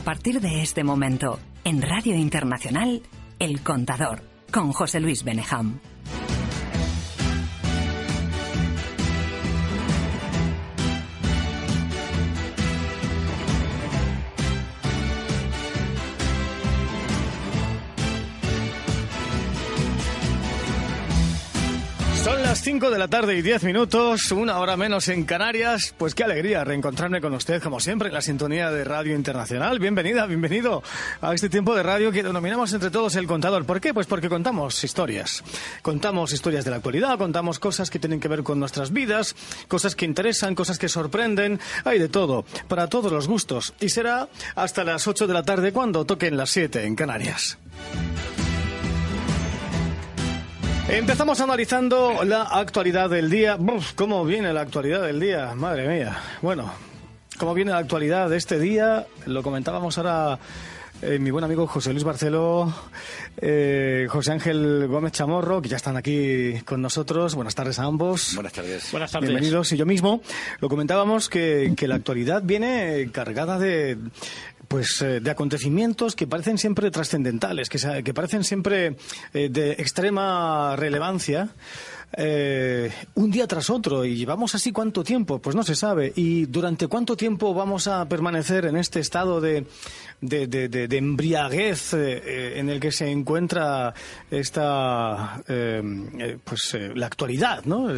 partir de este momento, en Radio Internacional, El Contador, con José Luis Benejam. Son las 5 de la tarde y 10 minutos, una hora menos en Canarias. Pues qué alegría reencontrarme con usted, como siempre, en la sintonía de Radio Internacional. Bienvenida, bienvenido a este tiempo de radio que denominamos entre todos El Contador. ¿Por qué? Pues porque contamos historias. Contamos historias de la actualidad, contamos cosas que tienen que ver con nuestras vidas, cosas que interesan, cosas que sorprenden. Hay de todo, para todos los gustos. Y será hasta las 8 de la tarde cuando toquen las 7 en Canarias. Empezamos analizando la actualidad del día. Uf, ¿cómo viene la actualidad del día? Madre mía. Bueno, ¿cómo viene la actualidad de este día? Lo comentábamos ahora mi buen amigo José Luis Barceló, José Ángel Gómez Chamorro, que ya están aquí con nosotros. Buenas tardes a ambos. Buenas tardes. Buenas tardes. Bienvenidos. Y yo mismo lo comentábamos que la actualidad viene cargada de acontecimientos que parecen siempre trascendentales, que parecen siempre de extrema relevancia, un día tras otro. Y llevamos así ¿cuánto tiempo? Pues no se sabe. ¿Y durante cuánto tiempo vamos a permanecer en este estado de embriaguez en el que se encuentra esta la actualidad, ¿no?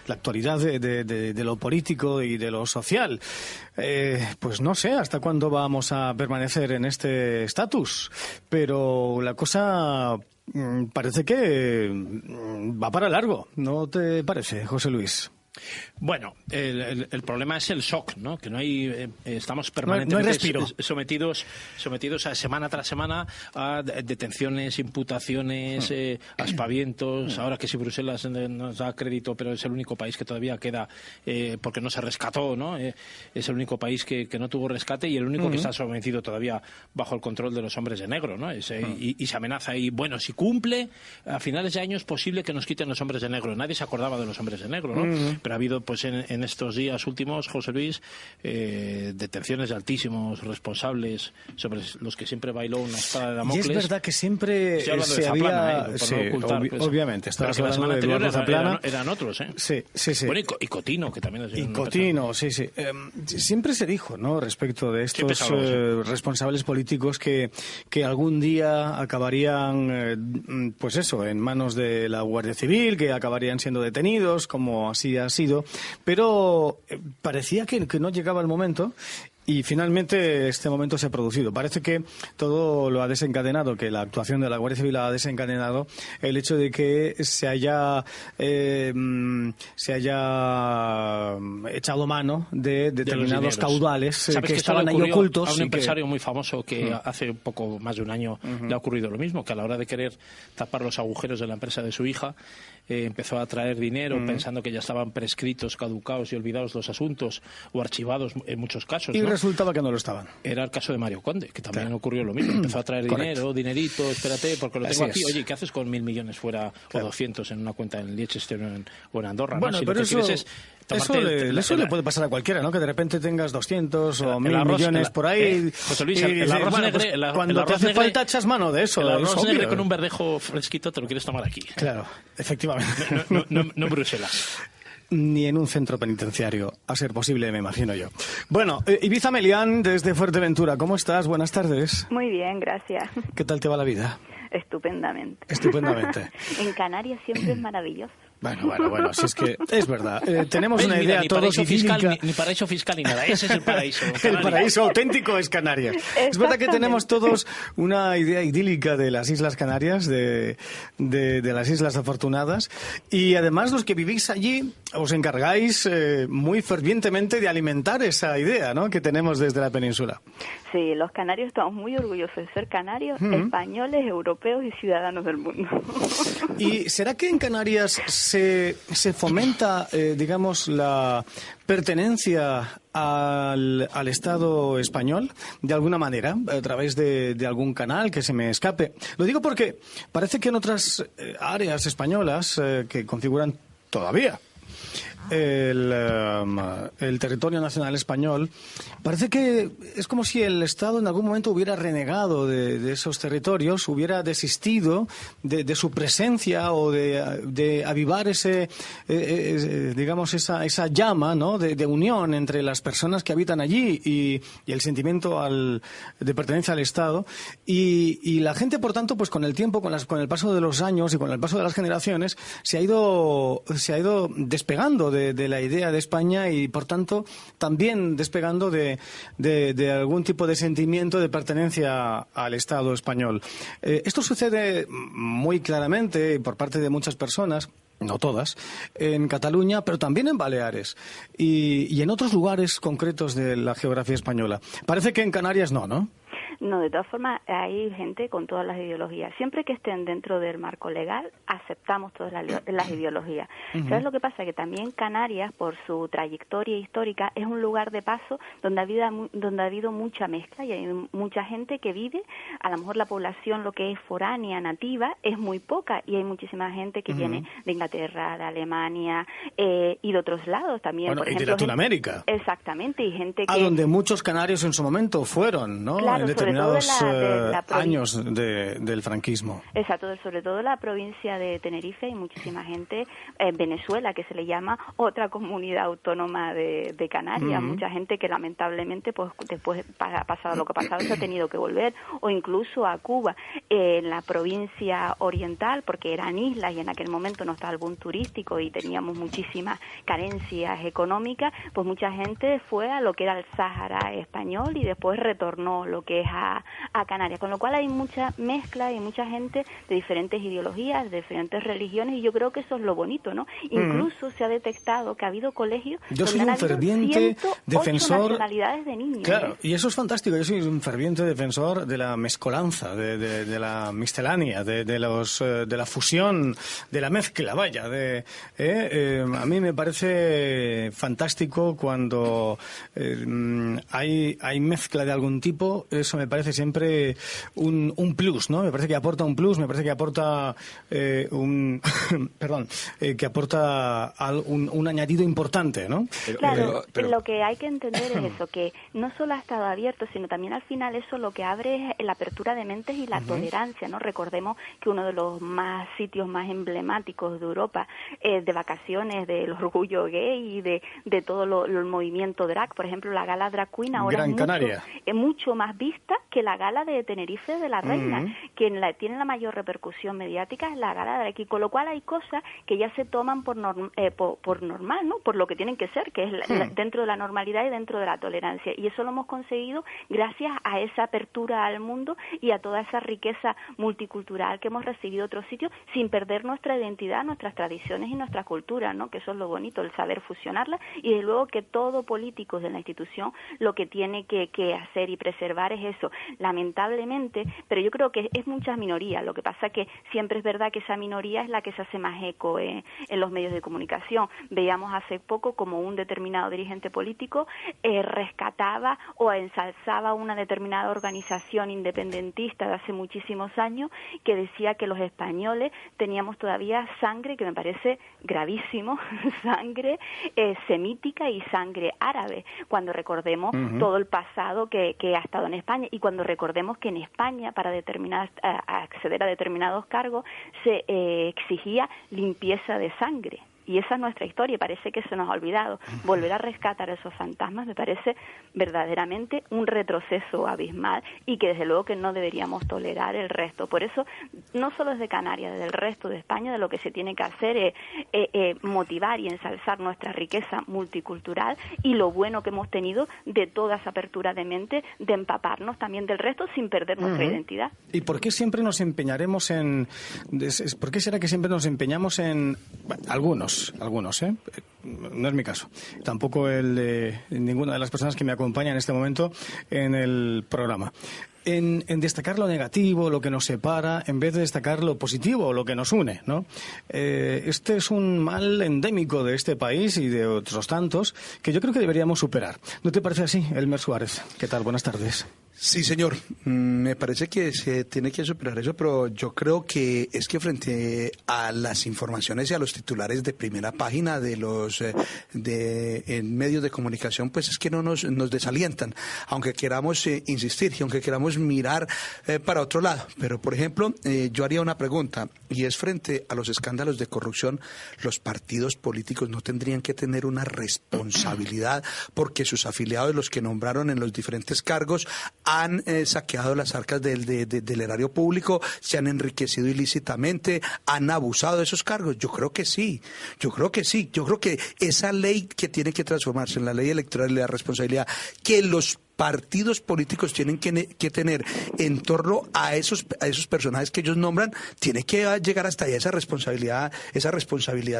La actualidad de lo político y de lo social. Pues no sé hasta cuándo vamos a permanecer en este estatus, pero la cosa parece que va para largo, ¿no te parece, José Luis? Bueno, el problema es el shock, ¿no? Que no hay, estamos permanentemente sometidos a semana tras semana a detenciones, imputaciones, aspavientos. Ahora que si Bruselas nos da crédito, pero es el único país que todavía queda porque no se rescató, ¿no? Es el único país que no tuvo rescate y el único que está sometido todavía bajo el control de los hombres de negro, ¿no? Y se amenaza. Y bueno, si cumple, a finales de año es posible que nos quiten los hombres de negro. Nadie se acordaba de los hombres de negro, ¿no? Pero ha habido, pues en estos días últimos, José Luis, detenciones de altísimos responsables sobre los que siempre bailó una espada de Damocles. Y es verdad que siempre se había... obviamente. Pero que la semana anterior eran otros, ¿eh? Sí. Bueno, y Cotino, que también es... Y Cotino, sí. Siempre se dijo, ¿no?, respecto de estos responsables políticos que algún día acabarían, pues eso, en manos de la Guardia Civil, que acabarían siendo detenidos, como así ha sido, pero parecía que no llegaba el momento. Y finalmente este momento se ha producido. Parece que todo lo ha desencadenado, que la actuación de la Guardia Civil ha desencadenado el hecho de que se haya echado mano de determinados caudales que estaban ahí ocultos. A un empresario muy famoso que hace un poco más de un año le ha ocurrido lo mismo, que a la hora de querer tapar los agujeros de la empresa de su hija, empezó a traer dinero pensando que ya estaban prescritos, caducados y olvidados los asuntos o archivados en muchos casos, ¿no? Resultaba que no lo estaban. Era el caso de Mario Conde, que también ocurrió lo mismo. Empezó a traer dinerito, espérate, porque lo tengo aquí. Oye, ¿qué haces con 1.000 millones fuera o 200 en una cuenta en Liechtenstein o en Andorra? Bueno, ¿no? pero eso le puede pasar a cualquiera, ¿no? Que de repente tengas 200 o 1.000 millones por ahí. José Luis, el arroz negre... Cuando te hace falta echas mano de eso. El arroz negre con un verdejo fresquito te lo quieres tomar aquí. Claro, efectivamente. No en Bruselas. Ni en un centro penitenciario, a ser posible, me imagino yo. Bueno, Ibiza Melián, desde Fuerteventura, ¿cómo estás? Buenas tardes. Muy bien, gracias. ¿Qué tal te va la vida? Estupendamente. En Canarias siempre es maravilloso. Bueno, si es que es verdad. Tenemos una idea todos fiscal, ni paraíso fiscal ni nada. Ese es el paraíso. El paraíso auténtico es Canarias. Es verdad que tenemos todos una idea idílica de las Islas Canarias, de las Islas Afortunadas, y además los que vivís allí os encargáis muy fervientemente de alimentar esa idea, ¿no?, que tenemos desde la península. Sí, los canarios estamos muy orgullosos de ser canarios, españoles, europeos y ciudadanos del mundo. ¿Y será que en Canarias se fomenta, digamos, la pertenencia al Estado español, de alguna manera, a través de algún canal que se me escape? Lo digo porque parece que en otras áreas españolas que configuran todavía el territorio nacional español, parece que es como si el Estado en algún momento hubiera renegado de esos territorios, hubiera desistido de su presencia o de avivar digamos esa llama, ¿no?, de unión entre las personas que habitan allí y el sentimiento de pertenencia al Estado. Y la gente, por tanto, pues con el tiempo, con el paso de los años y con el paso de las generaciones, se ha ido despegando de la idea de España y, por tanto, también despegando de algún tipo de sentimiento de pertenencia al Estado español. Esto sucede muy claramente por parte de muchas personas, no todas, en Cataluña, pero también en Baleares y en otros lugares concretos de la geografía española. Parece que en Canarias no. No, de todas formas, hay gente con todas las ideologías. Siempre que estén dentro del marco legal, aceptamos todas las ideologías. Uh-huh. ¿Sabes lo que pasa? Que también Canarias, por su trayectoria histórica, es un lugar de paso donde ha habido mucha mezcla y hay mucha gente que vive. A lo mejor la población, lo que es foránea, nativa, es muy poca y hay muchísima gente que viene de Inglaterra, de Alemania y de otros lados también. Bueno, por ejemplo, y de Latinoamérica. Exactamente, y gente que... A donde muchos canarios en su momento fueron, ¿no? Claro, en determinados años del franquismo. Exacto, sobre todo la provincia de Tenerife hay muchísima gente, Venezuela, que se le llama otra comunidad autónoma de Canarias, mucha gente que lamentablemente pues después pasado lo que ha pasado se ha tenido que volver, o incluso a Cuba, en la provincia oriental, porque eran islas y en aquel momento no estaba el boom turístico y teníamos muchísimas carencias económicas, pues mucha gente fue a lo que era el Sáhara español y después retornó lo que es a Canarias, con lo cual hay mucha mezcla y mucha gente de diferentes ideologías, de diferentes religiones, y yo creo que eso es lo bonito, ¿no? Incluso se ha detectado que ha habido colegios donde han habido 108 nacionalidades de niños. Claro, y eso es fantástico. Yo soy un ferviente defensor de la mezcolanza, de la miscelánea, de la fusión, de la mezcla, vaya. A mí me parece fantástico cuando hay mezcla de algún tipo. Eso me parece siempre un plus, ¿no? Me parece que aporta un plus, me parece que aporta un añadido importante, ¿no? Claro, pero lo que hay que entender es eso, que no solo ha estado abierto, sino también al final eso lo que abre es la apertura de mentes y la tolerancia, ¿no? Recordemos que uno de los sitios más emblemáticos de Europa de vacaciones, del orgullo gay y de todo el movimiento drag, por ejemplo, la gala Drag Queen ahora es mucho más vista que la gala de Tenerife de la Reina. Quien tiene la mayor repercusión mediática es la gala de aquí, con lo cual hay cosas que ya se toman por normal, ¿no? Por lo que tienen que ser, que es dentro de la normalidad y dentro de la tolerancia. Y eso lo hemos conseguido gracias a esa apertura al mundo y a toda esa riqueza multicultural que hemos recibido de otros sitios, sin perder nuestra identidad, nuestras tradiciones y nuestra cultura, ¿no? Que eso es lo bonito, el saber fusionarla, y desde luego que todo político de la institución lo que tiene que hacer y preservar es eso. Lamentablemente, pero yo creo que es mucha minoría. Lo que pasa que siempre es verdad que esa minoría es la que se hace más eco en los medios de comunicación. Veíamos hace poco como un determinado dirigente político rescataba o ensalzaba una determinada organización independentista de hace muchísimos años que decía que los españoles teníamos todavía sangre, que me parece gravísimo, sangre semítica y sangre árabe, cuando recordemos todo el pasado que ha estado en España, y cuando recordemos que en España para acceder a determinados cargos se exigía limpieza de sangre. Y esa es nuestra historia y parece que se nos ha olvidado. Volver a rescatar esos fantasmas me parece verdaderamente un retroceso abismal y que desde luego que no deberíamos tolerar el resto. Por eso, no solo desde Canarias, desde el resto de España, de lo que se tiene que hacer es motivar y ensalzar nuestra riqueza multicultural y lo bueno que hemos tenido de toda esa apertura de mente, de empaparnos también del resto sin perder nuestra identidad. ¿Y por qué siempre nos empeñaremos por qué será que siempre nos empeñamos en algunos, no es mi caso, tampoco el de ninguna de las personas que me acompañan en este momento en el programa, en destacar lo negativo, lo que nos separa, en vez de destacar lo positivo, lo que nos une, ¿no? Este es un mal endémico de este país y de otros tantos que yo creo que deberíamos superar. ¿No te parece así, Elmer Suárez? ¿Qué tal? Buenas tardes. Sí, señor. Me parece que se tiene que superar eso, pero yo creo que es que frente a las informaciones y a los titulares de primera página de los en medios de comunicación, pues es que no nos desalientan, aunque queramos insistir y aunque queramos mirar para otro lado. Pero, por ejemplo, yo haría una pregunta, y es frente a los escándalos de corrupción, los partidos políticos no tendrían que tener una responsabilidad porque sus afiliados, los que nombraron en los diferentes cargos, han saqueado las arcas del erario público, se han enriquecido ilícitamente, han abusado de esos cargos. Yo creo que sí. Yo creo que esa ley que tiene que transformarse en la ley electoral y la responsabilidad que los partidos políticos tienen que tener en torno a esos personajes que ellos nombran, tiene que llegar hasta allá esa responsabilidad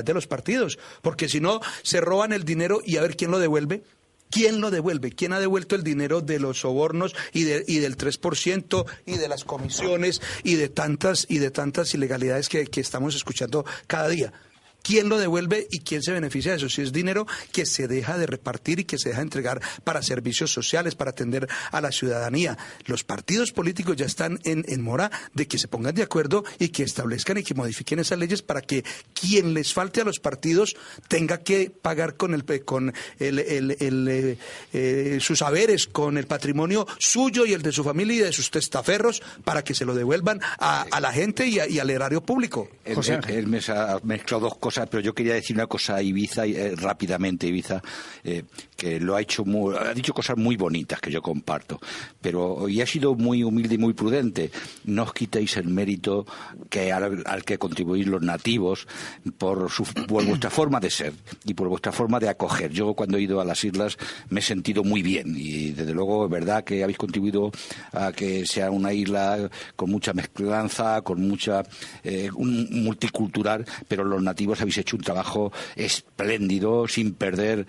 de los partidos, porque si no se roban el dinero y a ver quién lo devuelve. ¿Quién lo devuelve? ¿Quién ha devuelto el dinero de los sobornos y del 3% y de las comisiones y de tantas ilegalidades que estamos escuchando cada día? ¿Quién lo devuelve y quién se beneficia de eso? Si es dinero que se deja de repartir y que se deja de entregar para servicios sociales, para atender a la ciudadanía. Los partidos políticos ya están en mora de que se pongan de acuerdo y que establezcan y que modifiquen esas leyes para que quien les falte a los partidos tenga que pagar con sus haberes, con el patrimonio suyo y el de su familia y de sus testaferros, para que se lo devuelvan a la gente y al erario público. Él me ha mezclado dos cosas, pero yo quería decir una cosa a Ibiza, rápidamente, Ibiza, que ha dicho cosas muy bonitas que yo comparto, pero y ha sido muy humilde y muy prudente. No os quitéis el mérito al que contribuís los nativos por vuestra forma de ser y por vuestra forma de acoger. Yo cuando he ido a las islas me he sentido muy bien y desde luego es verdad que habéis contribuido a que sea una isla con mucha mezclanza, con mucha multicultural, pero los nativos habéis hecho un trabajo espléndido, sin perder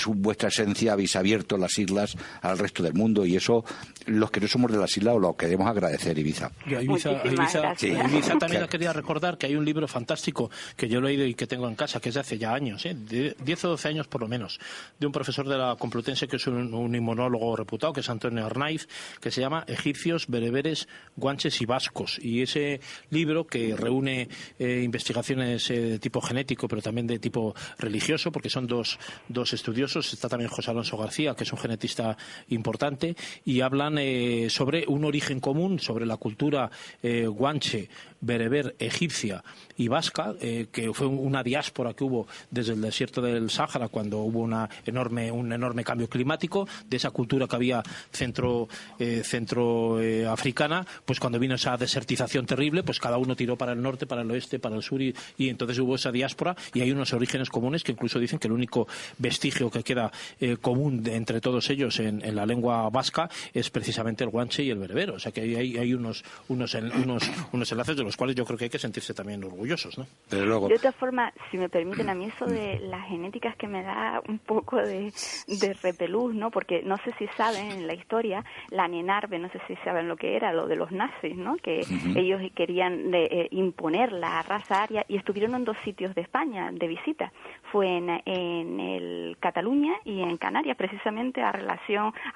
vuestra esencia, habéis abierto las islas al resto del mundo y eso, los que no somos de las islas, os lo queremos agradecer, Ibiza. Ibiza también os quería recordar que hay un libro fantástico que yo he leído y que tengo en casa, que es de hace ya años, 10 o 12 años por lo menos, de un profesor de la Complutense que es un inmunólogo reputado, que es Antonio Arnaiz, que se llama Egipcios, Bereberes, Guanches y Vascos. Y ese libro, que reúne investigaciones de tipo genético, pero también de tipo religioso, porque son dos estudiosos. Está también José Alonso García, que es un genetista importante, y hablan sobre un origen común, sobre la cultura guanche, bereber, egipcia y vasca, que fue una diáspora que hubo desde el desierto del Sáhara cuando hubo un enorme cambio climático, de esa cultura que había centroafricana, pues cuando vino esa desertización terrible, pues cada uno tiró para el norte, para el oeste, para el sur, y entonces hubo esa diáspora y hay unos orígenes comunes que incluso dicen que el único vestigio que queda común entre todos ellos en la lengua vasca es precisamente el guanche y el bereber. O sea que hay unos enlaces de los cuales yo creo que hay que sentirse también orgullosos, ¿no? Pero luego... De otra forma, si me permiten, a mí eso de la genética es que me da un poco de repelús, ¿no? Porque no sé si saben en la historia, la Nenarve, no sé si saben lo que era, lo de los nazis, ¿no? Que ellos querían imponer la raza aria y estuvieron en dos sitios de España de visita. Fue en el Cataluña y en Canarias, precisamente a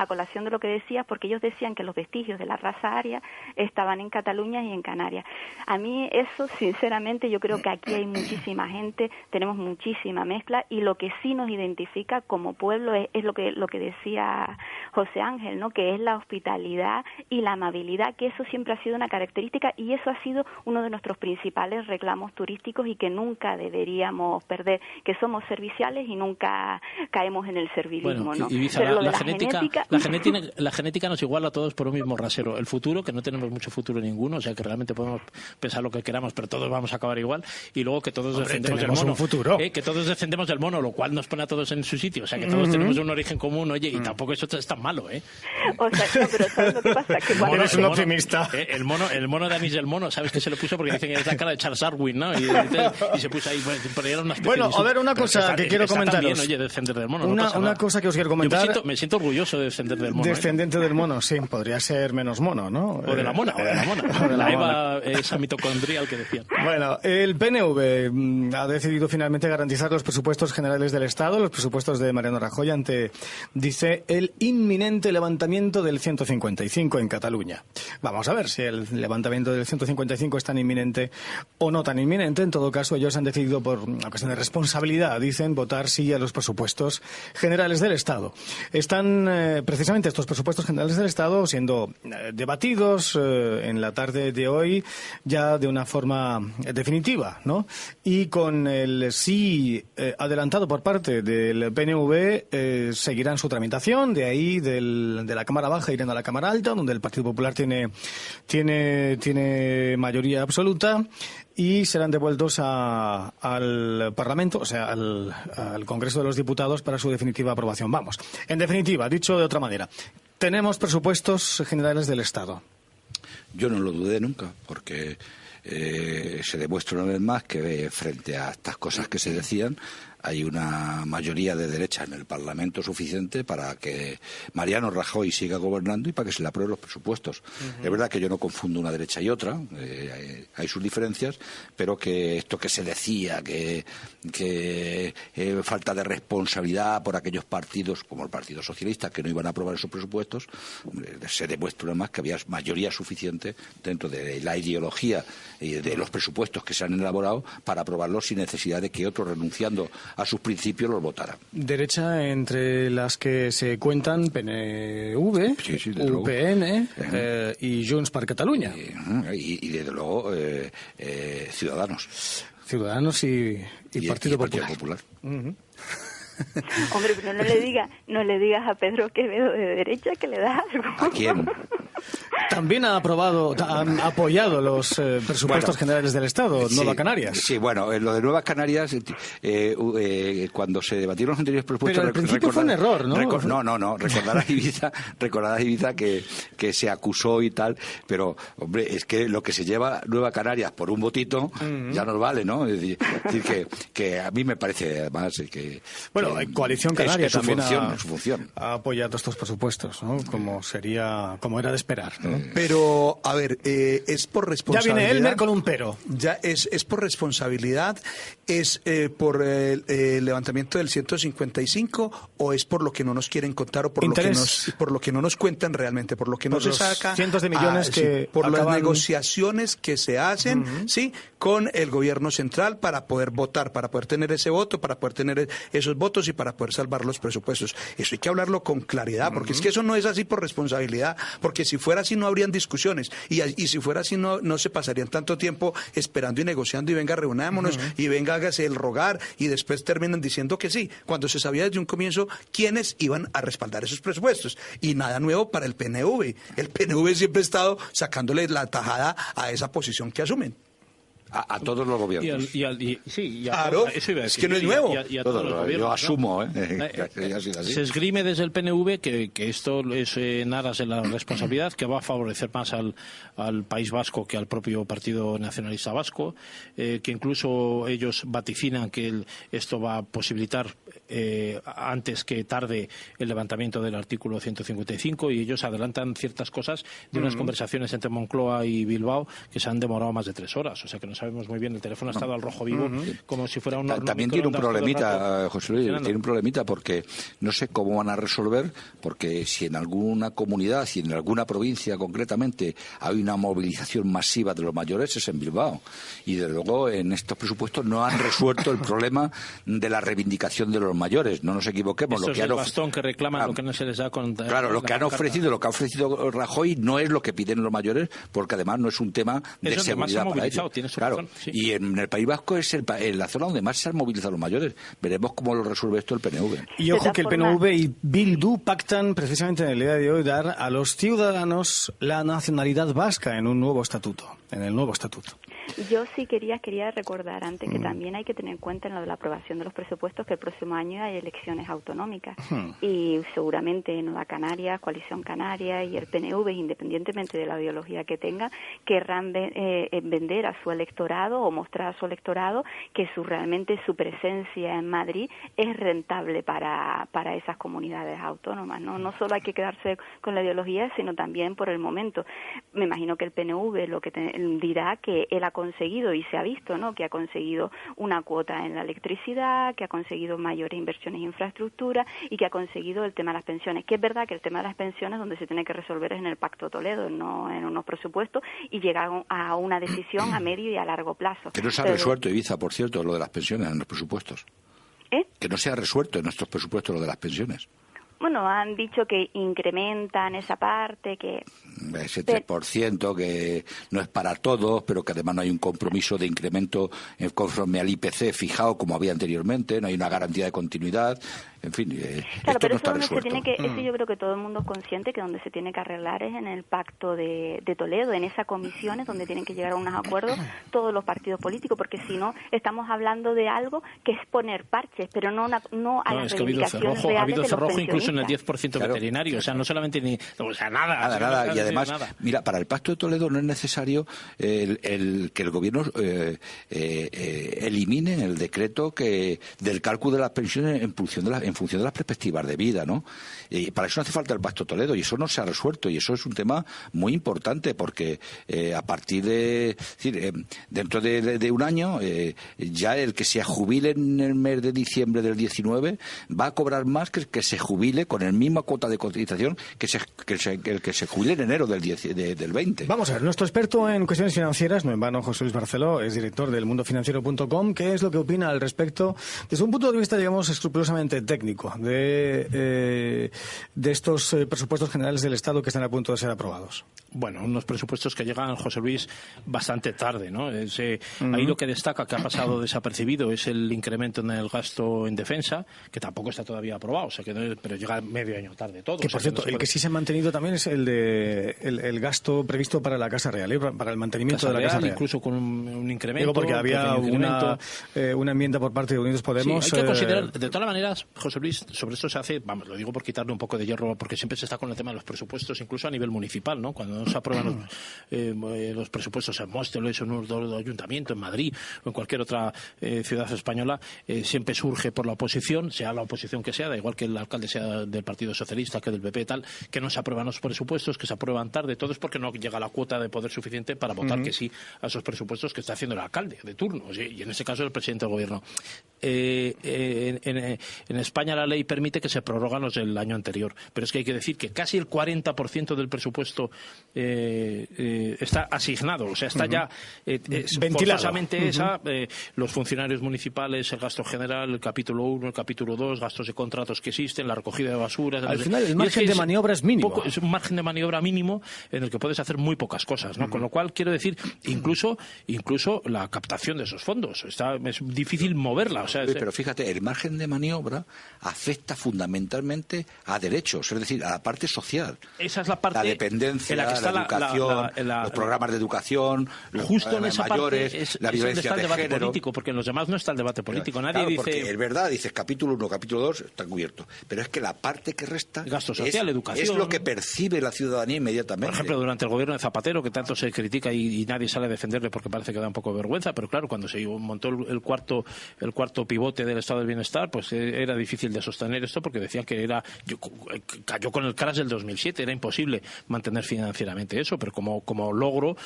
colación de lo que decía, porque ellos decían que los vestigios de la raza aria estaban en Cataluña y en Canarias. A mí eso, sinceramente, yo creo que aquí hay muchísima gente, tenemos muchísima mezcla, y lo que sí nos identifica como pueblo es lo que decía José Ángel, ¿no? Que es la hospitalidad y la amabilidad, que eso siempre ha sido una característica y eso ha sido uno de nuestros principales reclamos turísticos y que nunca deberíamos perder, que somos serviciales y nunca caemos en el servilismo, bueno, ¿no? Ibiza, la genética nos iguala a todos por un mismo rasero. El futuro, que no tenemos mucho futuro ninguno, o sea que realmente podemos pensar lo que queramos, pero todos vamos a acabar igual, y luego que todos defendemos el mono, que todos defendemos el mono, lo cual nos pone a todos en su sitio, o sea que todos tenemos un origen común, oye, y tampoco eso es tan malo, O sea, no, pero ¿sabes lo que pasa? Que el mono es un optimista. El mono de Anís del Mono, ¿sabes que se lo puso? Porque dicen que es la cara de Charles Darwin, ¿no? Y se puso ahí, era una especie a ver, una cosa que quiero comentaros. Bien, oye, defender del mono, una cosa que os quiero comentar. Yo me siento orgulloso de defender del mono. Descendente del mono, sí, podría ser menos mono, ¿no? O de la mona. La Eva esa mitocondrial que decían. Bueno, el PNV ha decidido finalmente garantizar los presupuestos generales del Estado, los presupuestos de Mariano Rajoy ante, dice, el inminente levantamiento del 155 en Cataluña. Vamos a ver si el levantamiento del 155 es tan inminente o no tan inminente. En todo caso, ellos han decidido, por una cuestión de responsabilidad, dicen, votar sí a los presupuestos generales del Estado. Están precisamente estos presupuestos generales del Estado siendo debatidos en la tarde de hoy ya de una forma definitiva, ¿no? Y con el sí adelantado por parte del PNV seguirán su tramitación, de ahí de la Cámara Baja irán a la Cámara Alta, donde el Partido Popular tiene mayoría absoluta, y serán devueltos al Parlamento, o sea, al Congreso de los Diputados para su definitiva aprobación. Vamos, en definitiva, dicho de otra manera, tenemos presupuestos generales del Estado. Yo no lo dudé nunca, porque se demuestra una vez más que frente a estas cosas que se decían, hay una mayoría de derecha en el Parlamento suficiente para que Mariano Rajoy siga gobernando y para que se le aprueben los presupuestos. Uh-huh. Es verdad que yo no confundo una derecha y otra, hay sus diferencias, pero que esto que se decía, que falta de responsabilidad por aquellos partidos, como el Partido Socialista, que no iban a aprobar esos presupuestos, se demuestra una más que había mayoría suficiente dentro de la ideología y de los presupuestos que se han elaborado para aprobarlos sin necesidad de que otros, renunciando a sus principios, los votaran. Derecha entre las que se cuentan PNV, sí, UPN y Junts per Catalunya. Y desde luego Ciudadanos. Ciudadanos y Partido Popular. Uh-huh. Hombre, pero no le digas a Pedro Quevedo de derecha que le das algo. ¿A quién? También ha apoyado los presupuestos generales del Estado, Nueva Canarias. Sí, bueno, en lo de Nueva Canarias, cuando se debatieron los anteriores presupuestos... Pero al principio fue un error, ¿no? No, recordarás Ibiza que se acusó y tal, pero, hombre, es que lo que se lleva Nueva Canarias por un votito ya nos vale, ¿no? Es decir que a mí me parece, además, que... Bueno, Coalición Canaria también su función. Ha apoyado estos presupuestos, ¿no? Como era de esperar, ¿no? Pero, a ver, es por responsabilidad. Ya viene Elmer con un pero. Ya es por responsabilidad, es por el levantamiento del 155, o es por lo que no nos quieren contar, o por lo que no nos cuentan realmente, por lo que no se saca. Cientos de millones por las negociaciones que se hacen, sí, con el gobierno central para poder votar, para poder tener ese voto, para poder tener esos votos y para poder salvar los presupuestos. Eso hay que hablarlo con claridad, porque es que eso no es así por responsabilidad, porque si fuera así no habrían discusiones, y si fuera así no se pasarían tanto tiempo esperando y negociando y venga, reunámonos y venga, hágase el rogar, y después terminan diciendo que sí, cuando se sabía desde un comienzo quiénes iban a respaldar esos presupuestos. Y nada nuevo para el PNV. El PNV siempre ha estado sacándole la tajada a esa posición que asumen. A todos los gobiernos. Claro, eso iba a decir. Es que no es nuevo. Y a todos los gobiernos, yo asumo, se esgrime desde el PNV que esto es en aras de la responsabilidad, que va a favorecer más al País Vasco que al propio Partido Nacionalista Vasco, que incluso ellos vaticinan que esto va a posibilitar antes que tarde el levantamiento del artículo 155, y ellos adelantan ciertas cosas de unas conversaciones entre Moncloa y Bilbao que se han demorado más de 3 horas. O sea que no sabemos muy bien, el teléfono ha estado al rojo vivo como si fuera un horno. También tiene un problemita, José Luis, tiene un problemita, porque no sé cómo van a resolver, porque si en alguna comunidad, si en alguna provincia concretamente hay una movilización masiva de los mayores, es en Bilbao, y desde luego en estos presupuestos no han resuelto el problema de la reivindicación de los mayores. No nos equivoquemos. Eso es el bastón que reclaman, lo que no se les da con... Claro, lo que ha ofrecido Rajoy no es lo que piden los mayores, porque además no es un tema de seguridad para ellos. Claro, sí. Y en el País Vasco es la zona donde más se han movilizado los mayores. Veremos cómo lo resuelve esto el PNV. Y ojo que el PNV y Bildu pactan precisamente en el día de hoy dar a los ciudadanos la nacionalidad vasca en el nuevo estatuto. Yo sí quería recordar antes que también hay que tener en cuenta en lo de la aprobación de los presupuestos que el próximo año hay elecciones autonómicas y seguramente Nueva Canarias, Coalición Canaria y el PNV, independientemente de la ideología que tengan, querrán vender a su electorado o mostrar a su electorado que realmente su presencia en Madrid es rentable para esas comunidades autónomas, ¿no? No solo hay que quedarse con la ideología, sino también por el momento. Me imagino que el PNV lo que dirá que él ha conseguido, y se ha visto, ¿no?, que ha conseguido una cuota en la electricidad, que ha conseguido mayores inversiones en infraestructura y que ha conseguido el tema de las pensiones. Que es verdad que el tema de las pensiones donde se tiene que resolver es en el Pacto Toledo, no en unos presupuestos, y llegar a una decisión a medio y a largo plazo. Que no se ha resuelto, Ibiza, por cierto, lo de las pensiones en los presupuestos. Que no se ha resuelto en nuestros presupuestos lo de las pensiones. Bueno, han dicho que incrementan esa parte, que... Ese 3% que no es para todos, pero que además no hay un compromiso de incremento conforme al IPC fijado como había anteriormente, no hay una garantía de continuidad, en fin, claro, esto no está resuelto. Eso yo creo que todo el mundo es consciente que donde se tiene que arreglar es en el Pacto de Toledo, en esas comisiones donde tienen que llegar a unos acuerdos todos los partidos políticos, porque si no, estamos hablando de algo que es poner parches, pero no hay es que ha habido cerrojo incluso en el 10% claro, veterinario, o sea, no solamente nada. Y además, mira, para el Pacto de Toledo no es necesario que el gobierno elimine el decreto del cálculo de las pensiones en función de las perspectivas de vida, ¿no? Y para eso no hace falta el Pacto de Toledo, y eso no se ha resuelto, y eso es un tema muy importante, porque a partir de... Es decir, dentro de un año, ya el que se jubile en el mes de diciembre del 19 va a cobrar más que el que se jubile con la misma cuota de cotización el que se jubile en enero del 20. Vamos a ver, nuestro experto en cuestiones financieras, no en vano, José Luis Barceló, es director del mundofinanciero.com. ¿Qué es lo que opina al respecto desde un punto de vista, digamos, escrupulosamente técnico de estos presupuestos generales del Estado que están a punto de ser aprobados? Bueno, unos presupuestos que llegan, José Luis, bastante tarde, ¿no? Ahí lo que destaca, que ha pasado desapercibido, es el incremento en el gasto en defensa, que tampoco está todavía aprobado, o sea, pero llega medio año tarde todo. Que, por cierto, el que sí se ha mantenido también es el gasto previsto para la Casa Real, para el mantenimiento de la Casa Real. Incluso con un incremento. Digo, porque había una enmienda por parte de Unidos Podemos. Sí, hay que considerar, de todas maneras, José Luis, sobre esto se hace, vamos, lo digo por quitarle un poco de hierro, porque siempre se está con el tema de los presupuestos, incluso a nivel municipal, ¿no? Cuando no se aprueban los presupuestos en Móstoles, en un ayuntamiento, en Madrid o en cualquier otra ciudad española, siempre surge por la oposición, sea la oposición que sea, da igual que el alcalde sea del Partido Socialista que del PP, tal, que no se aprueban los presupuestos, que se aprueban tarde, todo es porque no llega la cuota de poder suficiente para votar que sí a esos presupuestos que está haciendo el alcalde de turno, y en ese caso el presidente del gobierno. En España la ley permite que se prorrogan los del año anterior, pero es que hay que decir que casi el 40% del presupuesto está asignado, o sea, está ya forzosamente los funcionarios municipales, el gasto general, el capítulo 1, el capítulo 2, gastos de contratos que existen, la recogida de basuras. Al final el margen de maniobra es mínimo. Es un margen de maniobra mínimo en el que puedes hacer muy pocas cosas, ¿no? Con lo cual, quiero decir, incluso la captación de esos fondos. Es difícil moverla. O sea, pero fíjate, el margen de maniobra afecta fundamentalmente a derechos, es decir, a la parte social. Esa es la parte... La dependencia, la educación, los programas de educación, justo en esa mayores, parte la violencia de género. Político, porque en los demás no está el debate político. Nadie dice... Porque es verdad, dices capítulo 1, capítulo 2, está cubierto. Pero es que la parte que resta... Gasto social, educación... Es lo que percibe la ciudadanía inmediatamente. Por ejemplo, durante el gobierno de Zapatero, que tanto se critica y nadie sale a defenderle porque parece que da un poco de vergüenza, pero claro, cuando se montó el cuarto pivote del Estado del Bienestar, pues era difícil de sostener esto porque decían que cayó con el crash del 2007, era imposible mantener financieramente eso, pero como logro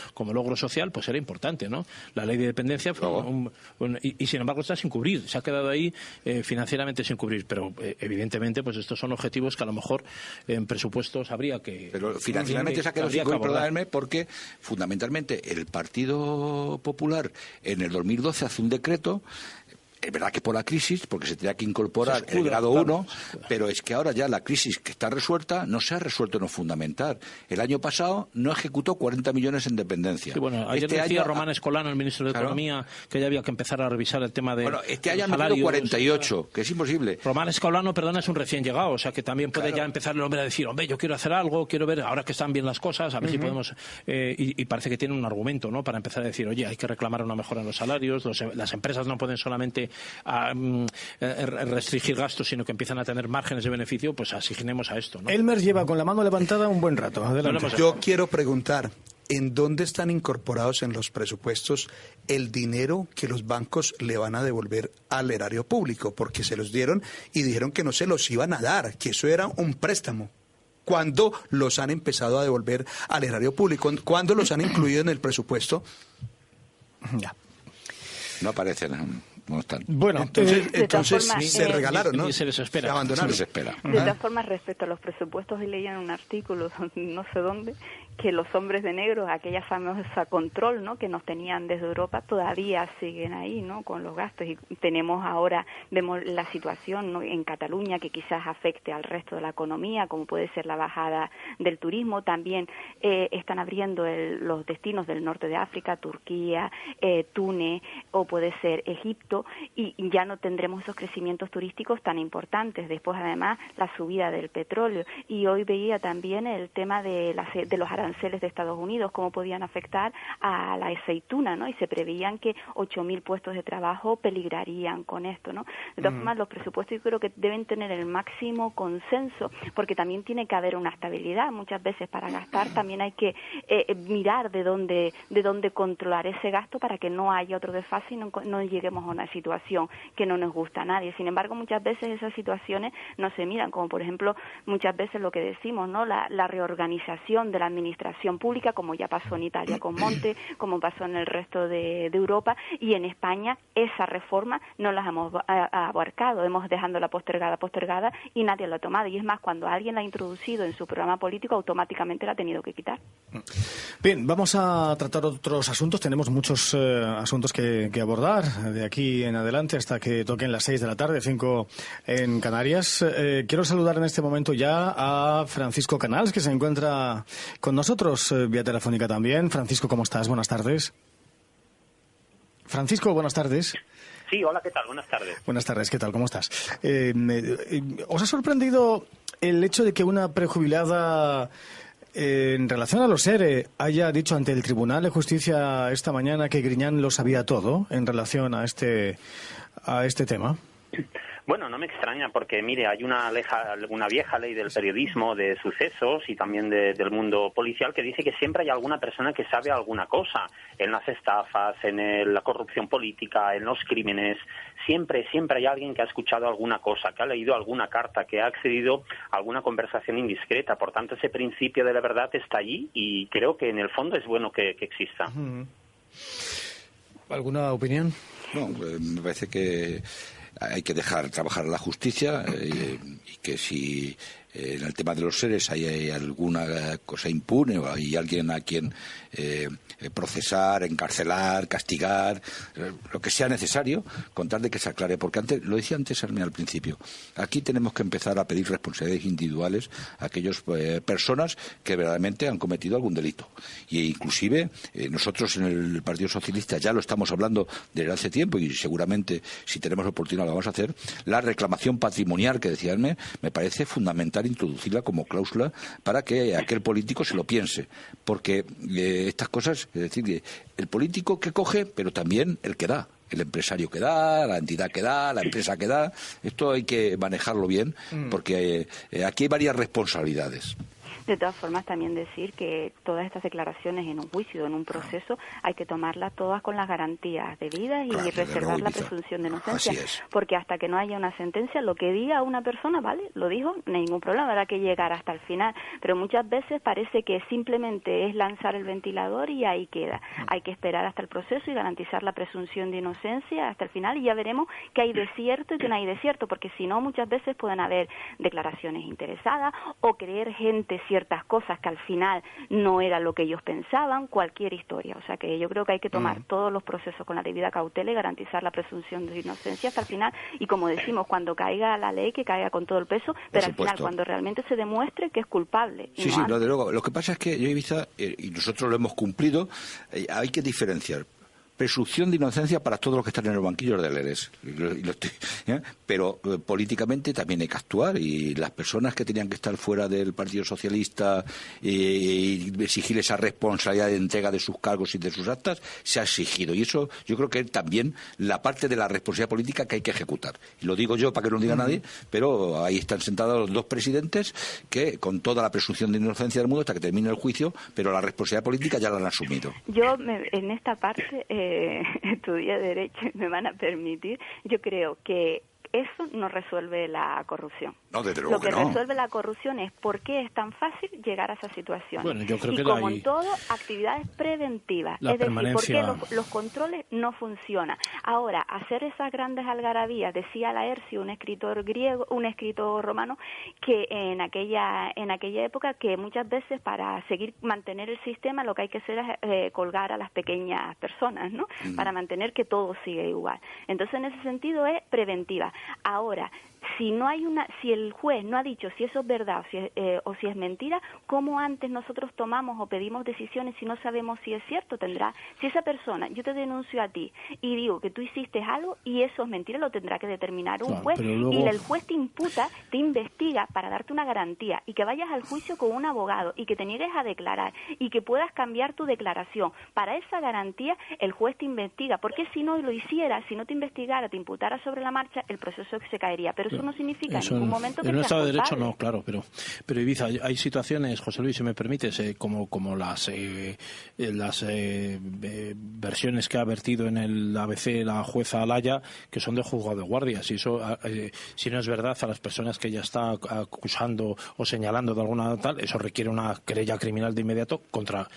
social, pues era importante, ¿no? La ley de dependencia fue y sin embargo está sin cubrir, se ha quedado ahí financieramente sin cubrir, pero evidentemente pues estos son objetivos que a lo mejor en presupuestos habría que... Pero financieramente se ha quedado sin cubrir, porque fundamentalmente el Partido Popular en el 2012 hace un decreto Es verdad que por la crisis, porque se tenía que incorporar el grado 1, pero es que ahora ya la crisis que está resuelta no se ha resuelto en lo fundamental. El año pasado no ejecutó 40 millones en dependencia. Sí, bueno, ayer decía Román Escolano, el ministro de Economía, que ya había que empezar a revisar el tema de. Bueno, este año han metido 48, que es imposible. Román Escolano, perdona, es un recién llegado, o sea que también puede ya empezar el hombre a decir, hombre, yo quiero hacer algo, quiero ver, ahora que están bien las cosas, a ver si podemos. Y parece que tiene un argumento, ¿no? Para empezar a decir, oye, hay que reclamar una mejora en los salarios, las empresas no pueden solamente restringir gastos, sino que empiezan a tener márgenes de beneficio, pues asignemos a esto, ¿no? Elmer lleva con la mano levantada un buen rato. Adelante. Yo quiero preguntar, ¿en dónde están incorporados en los presupuestos el dinero que los bancos le van a devolver al erario público? Porque se los dieron y dijeron que no se los iban a dar, que eso era un préstamo. ¿Cuándo los han empezado a devolver al erario público? ¿Cuándo los han incluido en el presupuesto? Ya. No aparecen. No están. Bueno, entonces formas, se regalaron, ¿no? Y se les espera. Se abandonaron. Se les espera. De todas formas, respecto a los presupuestos, hoy leía en un artículo, no sé dónde, que los hombres de negro, aquella famosa control, ¿no?, que nos tenían desde Europa, todavía siguen ahí, ¿no?, con los gastos. Y tenemos ahora, vemos la situación, ¿no?, en Cataluña, que quizás afecte al resto de la economía, como puede ser la bajada del turismo. También están abriendo los destinos del norte de África, Turquía, Túnez, o puede ser Egipto, y ya no tendremos esos crecimientos turísticos tan importantes. Después, además, la subida del petróleo. Y hoy veía también el tema de los aranceles de Estados Unidos, cómo podían afectar a la aceituna, ¿no? Y se preveían que 8.000 puestos de trabajo peligrarían con esto, ¿no? De todas formas, los presupuestos yo creo que deben tener el máximo consenso, porque también tiene que haber una estabilidad. Muchas veces para gastar también hay que mirar de dónde controlar ese gasto para que no haya otro desfase y no lleguemos a una situación que no nos gusta a nadie. Sin embargo, muchas veces esas situaciones no se miran, como por ejemplo, muchas veces lo que decimos, ¿no?, la reorganización de la administración pública, como ya pasó en Italia con Monte, como pasó en el resto de Europa, y en España esa reforma no la hemos abarcado, hemos dejándola postergada y nadie la ha tomado. Y es más, cuando alguien la ha introducido en su programa político, automáticamente la ha tenido que quitar. Bien, vamos a tratar otros asuntos. Tenemos muchos asuntos que abordar de aquí en adelante hasta que toquen las 6 de la tarde, 5 en Canarias. Quiero saludar en este momento ya a Francisco Canals, que se encuentra con nosotros vía telefónica también. Francisco, ¿cómo estás? Buenas tardes. Francisco, buenas tardes. Sí, hola, ¿qué tal? Buenas tardes. Buenas tardes, ¿qué tal? ¿Cómo estás? ¿Os ha sorprendido el hecho de que una prejubilada en relación a los ERE haya dicho ante el Tribunal de Justicia esta mañana que Griñán lo sabía todo en relación a este tema? Bueno, no me extraña porque, mire, hay una vieja ley del periodismo, de sucesos y también del mundo policial que dice que siempre hay alguna persona que sabe alguna cosa en las estafas, en la corrupción política, en los crímenes. Siempre hay alguien que ha escuchado alguna cosa, que ha leído alguna carta, que ha accedido a alguna conversación indiscreta. Por tanto, ese principio de la verdad está allí y creo que en el fondo es bueno que exista. ¿Alguna opinión? No, me parece que hay que dejar trabajar a la justicia y que si en el tema de los seres hay alguna cosa impune o hay alguien a quien procesar, encarcelar, castigar, lo que sea necesario, con tal de que se aclare. Porque antes, lo decía antes al principio, aquí tenemos que empezar a pedir responsabilidades individuales a aquellas personas que verdaderamente han cometido algún delito. Y inclusive nosotros en el Partido Socialista ya lo estamos hablando desde hace tiempo y seguramente si tenemos oportunidad lo vamos a hacer. La reclamación patrimonial que decía me parece fundamental introducirla como cláusula para que aquel político se lo piense. Porque estas cosas, es decir, que el político que coge, pero también el que da, el empresario que da, la entidad que da, la empresa que da, esto hay que manejarlo bien, porque aquí hay varias responsabilidades. De todas formas, también decir que todas estas declaraciones en un juicio, en un proceso, hay que tomarlas todas con las garantías debidas y reservar la presunción de inocencia. Porque hasta que no haya una sentencia, lo que diga una persona, ¿vale? Lo dijo, no hay ningún problema, habrá que llegar hasta el final. Pero muchas veces parece que simplemente es lanzar el ventilador y ahí queda. Hay que esperar hasta el proceso y garantizar la presunción de inocencia hasta el final y ya veremos que hay de cierto y que no hay de cierto, porque si no, muchas veces pueden haber declaraciones interesadas o creer gente ciertas cosas que al final no era lo que ellos pensaban, cualquier historia. O sea que yo creo que hay que tomar todos los procesos con la debida cautela y garantizar la presunción de inocencia hasta el final, y como decimos, cuando caiga la ley, que caiga con todo el peso, pero al final cuando realmente se demuestre que es culpable. Sí, sí, desde luego. Lo que pasa es que yo he visto, y nosotros lo hemos cumplido, hay que diferenciar presunción de inocencia para todos los que están en los banquillos del ERES. Pero políticamente también hay que actuar, y las personas que tenían que estar fuera del Partido Socialista y exigir esa responsabilidad de entrega de sus cargos y de sus actas, se ha exigido. Y eso yo creo que es también la parte de la responsabilidad política que hay que ejecutar. Y lo digo yo para que no lo diga nadie, pero ahí están sentados los dos presidentes que, con toda la presunción de inocencia del mundo hasta que termine el juicio, pero la responsabilidad política ya la han asumido. Yo, en esta parte, estudié Derecho y me van a permitir, yo creo que eso no resuelve la corrupción. No, desde luego Lo que no. resuelve la corrupción es por qué es tan fácil llegar a esa situación. Bueno, yo creo y que como en todo, actividades preventivas. La es decir, permanencia... por qué los controles no funcionan. Ahora, hacer esas grandes algarabías, decía Laercio, un escritor griego, un escritor romano, que en aquella época, que muchas veces para mantener el sistema lo que hay que hacer es colgar a las pequeñas personas, ¿no? Para mantener que todo siga igual. Entonces, en ese sentido es preventiva. Ahora, si el juez no ha dicho si eso es verdad o si es mentira, ¿cómo antes nosotros tomamos o pedimos decisiones si no sabemos si es cierto? Si esa persona, yo te denuncio a ti y digo que tú hiciste algo y eso es mentira, lo tendrá que determinar un juez. Luego... Y el juez te imputa, te investiga para darte una garantía, y que vayas al juicio con un abogado y que te niegues a declarar y que puedas cambiar tu declaración. Para esa garantía el juez te investiga, porque si no lo hiciera, si no te investigara, te imputara sobre la marcha, el proceso se caería. Pero eso no significa en ningún momento que en un seas Estado de Derecho culpable. no, claro, pero Ibiza, hay situaciones, José Luis, si me permites, como las versiones que ha vertido en el ABC la jueza Alaya, que son de juzgado de guardia. Si eso, si no es verdad, a las personas que ella está acusando o señalando de alguna tal, eso requiere una querella criminal de inmediato contra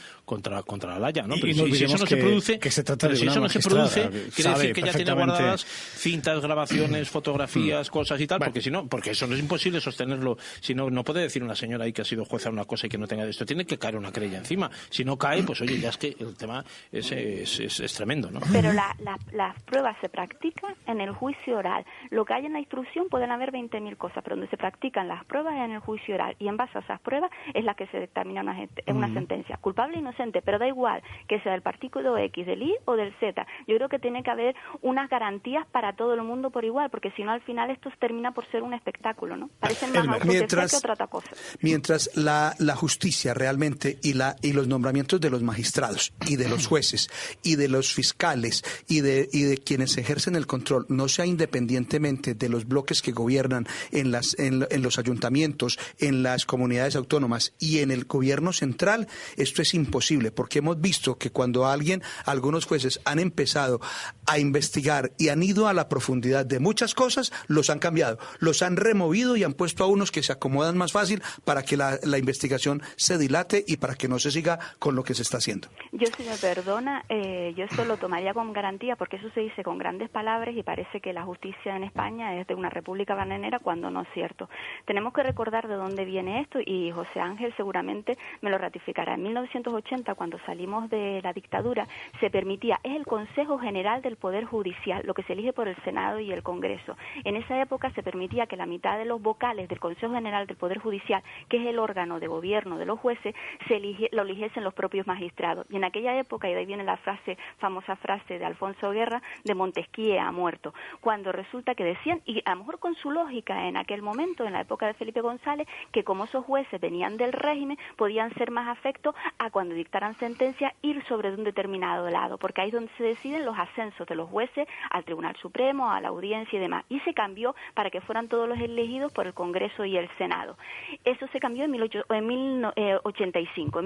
Alaya, ¿no? Pero si eso no se produce, que se trata de si eso no se produce, quiere decir que ella tiene guardadas cintas, grabaciones, fotografías, cosas y tal, porque si no, porque eso no es imposible sostenerlo. Si no, no puede decir una señora ahí que ha sido jueza una cosa y que no tenga esto. Tiene que caer una querella encima. Si no cae, pues oye, ya es que el tema es tremendo, ¿no? Pero las pruebas se practican en el juicio oral. Lo que hay en la instrucción pueden haber 20.000 cosas, pero donde se practican las pruebas es en el juicio oral, y en base a esas pruebas es la que se determina una sentencia, culpable o inocente, pero da igual que sea del partido X, del Y o del Z. Yo creo que tiene que haber unas garantías para todo el mundo por igual, porque si no, al final esto termina por ser un espectáculo, ¿no? Parecen más autodefensa que otra cosa. Mientras la justicia realmente y los nombramientos de los magistrados y de los jueces y de los fiscales y de quienes ejercen el control no sea independientemente de los bloques que gobiernan en los ayuntamientos, en las comunidades autónomas y en el gobierno central, esto es imposible, porque hemos visto que cuando algunos jueces han empezado a investigar y han ido a la profundidad de muchas cosas, los han cambiado, los han removido y han puesto a unos que se acomodan más fácil para que la investigación se dilate y para que no se siga con lo que se está haciendo. Yo, si me perdona, yo esto lo tomaría con garantía, porque eso se dice con grandes palabras y parece que la justicia en España es de una república bananera, cuando no es cierto. Tenemos que recordar de dónde viene esto, y José Ángel seguramente me lo ratificará. En 1980, cuando salimos de la dictadura, se permitía, es el Consejo General del Poder Judicial, lo que se elige por el Senado y el Congreso. En esa época se permitía que la mitad de los vocales del Consejo General del Poder Judicial, que es el órgano de gobierno de los jueces, lo eligiesen los propios magistrados. Y en aquella época, y de ahí viene la famosa frase de Alfonso Guerra, de Montesquieu ha muerto, cuando resulta que decían, y a lo mejor con su lógica en aquel momento, en la época de Felipe González, que como esos jueces venían del régimen, podían ser más afectos a cuando dictaran sentencia ir sobre un determinado lado, porque ahí es donde se deciden los ascensos de los jueces al Tribunal Supremo, a la audiencia y demás. Y se cambió para que fueran todos los elegidos por el Congreso y el Senado. Eso se cambió en 1985.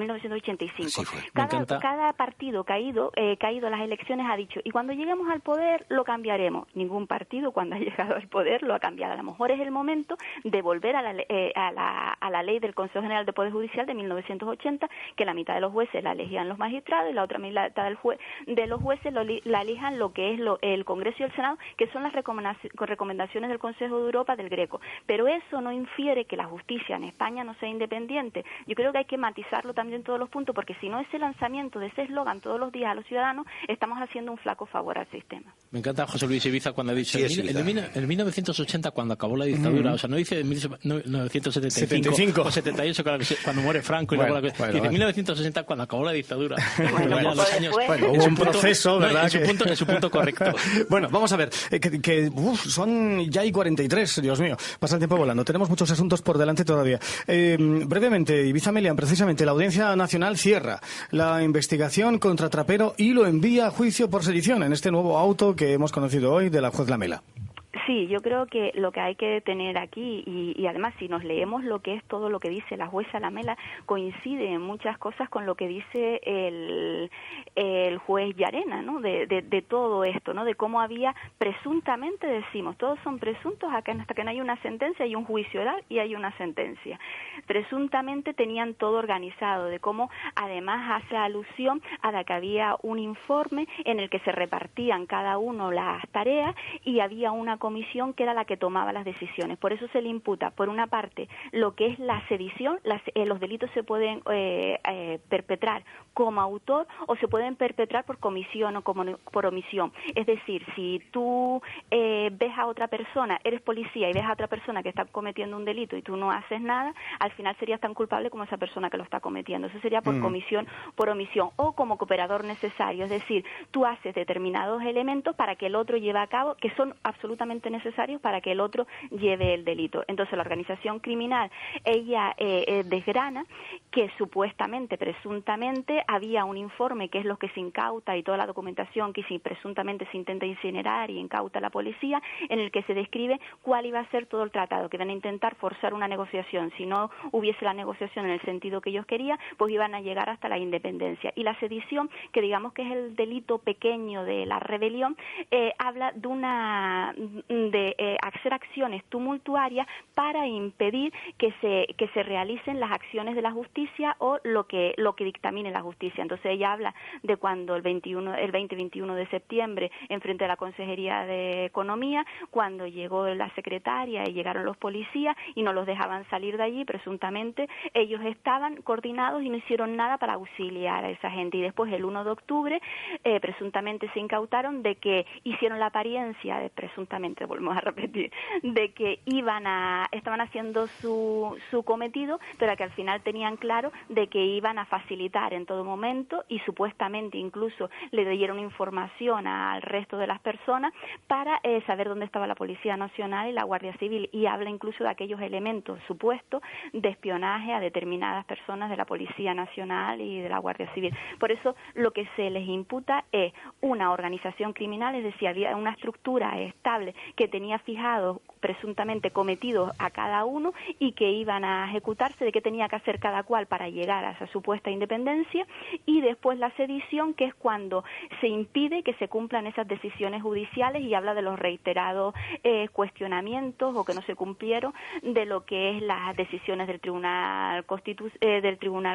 Cada partido caído a las elecciones ha dicho, y cuando lleguemos al poder lo cambiaremos. Ningún partido cuando ha llegado al poder lo ha cambiado. A lo mejor es el momento de volver a la ley del Consejo General del Poder Judicial de 1980, que la mitad de los jueces la elegían los magistrados y la otra mitad de los jueces la elijan lo que es el Congreso y el Senado, que son las recomendaciones del Consejo Consejo de Europa, del Greco. Pero eso no infiere que la justicia en España no sea independiente. Yo creo que hay que matizarlo también en todos los puntos, porque si no ese lanzamiento de ese eslogan todos los días a los ciudadanos, estamos haciendo un flaco favor al sistema. Me encanta José Luis Ibiza cuando ha dicho en 1980, cuando acabó la dictadura, o sea, no dice en 1975 o 78 cuando muere Franco, y luego dice en 1960 cuando acabó la dictadura. Hubo un proceso, ¿verdad? En su punto correcto. Bueno, vamos a ver, son ya y 43, Dios mío, pasa el tiempo volando, tenemos muchos asuntos por delante todavía. Brevemente, Ibiza Melián, precisamente la Audiencia Nacional cierra la investigación contra Trapero y lo envía a juicio por sedición en este nuevo auto que hemos conocido hoy de la juez Lamela. Sí, yo creo que lo que hay que tener aquí, y además si nos leemos lo que es todo lo que dice la jueza Lamela, coincide en muchas cosas con lo que dice el juez Llarena, ¿no? De todo esto, ¿no? De cómo había presuntamente, decimos, todos son presuntos hasta que no hay una sentencia, hay un juicio oral y hay una sentencia. Presuntamente tenían todo organizado, de cómo además hace alusión a la que había un informe en el que se repartían cada uno las tareas y había una comisión que era la que tomaba las decisiones. Por eso se le imputa, por una parte, lo que es la sedición, los delitos se pueden perpetrar como autor o se pueden perpetrar por comisión o por omisión. Es decir, si tú ves a otra persona, eres policía y ves a otra persona que está cometiendo un delito y tú no haces nada, al final serías tan culpable como esa persona que lo está cometiendo. Eso sería por comisión, por omisión o como cooperador necesario. Es decir, tú haces determinados elementos para que el otro lleve a cabo, que son absolutamente necesarios para que el otro lleve el delito. Entonces la organización criminal, ella desgrana que supuestamente, presuntamente, había un informe que es lo que se incauta y toda la documentación que presuntamente se intenta incinerar y incauta la policía, en el que se describe cuál iba a ser todo el tratado, que iban a intentar forzar una negociación. Si no hubiese la negociación en el sentido que ellos querían, pues iban a llegar hasta la independencia. Y la sedición, que digamos que es el delito pequeño de la rebelión, habla de hacer acciones tumultuarias para impedir que se realicen las acciones de la justicia o lo que dictamine la justicia. Entonces ella habla de cuando el 20-21 de septiembre, enfrente de la Consejería de Economía, cuando llegó la secretaria y llegaron los policías y no los dejaban salir de allí, presuntamente ellos estaban coordinados y no hicieron nada para auxiliar a esa gente. Y después, el 1 de octubre, presuntamente se incautaron de que hicieron la apariencia, presuntamente, volvemos a repetir, de que estaban haciendo su cometido, pero que al final tenían claro de que iban a facilitar en todo momento y supuestamente incluso le dieron información al resto de las personas para saber dónde estaba la Policía Nacional y la Guardia Civil, y habla incluso de aquellos elementos supuestos de espionaje a determinadas personas de la Policía Nacional y de la Guardia Civil. Por eso lo que se les imputa es una organización criminal, es decir, había una estructura estable que tenía fijados presuntamente cometidos a cada uno y que iban a ejecutarse, de qué tenía que hacer cada cual para llegar a esa supuesta independencia, y después la sedición, que es cuando se impide que se cumplan esas decisiones judiciales y habla de los reiterados cuestionamientos o que no se cumplieron de lo que es las decisiones del Tribunal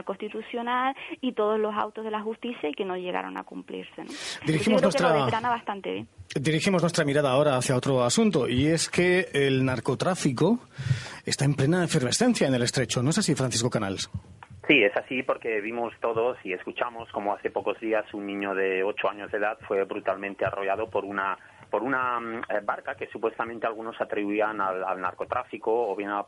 Constitucional y todos los autos de la justicia y que no llegaron a cumplirse, ¿no? Dirigimos bastante bien. Dirigimos nuestra mirada ahora hacia otro asunto, y es que el narcotráfico está en plena efervescencia en el Estrecho. ¿No es así, Francisco Canals? Sí, es así, porque vimos todos y escuchamos como hace pocos días un niño de 8 años de edad fue brutalmente arrollado por una barca que supuestamente algunos atribuían al narcotráfico o bien a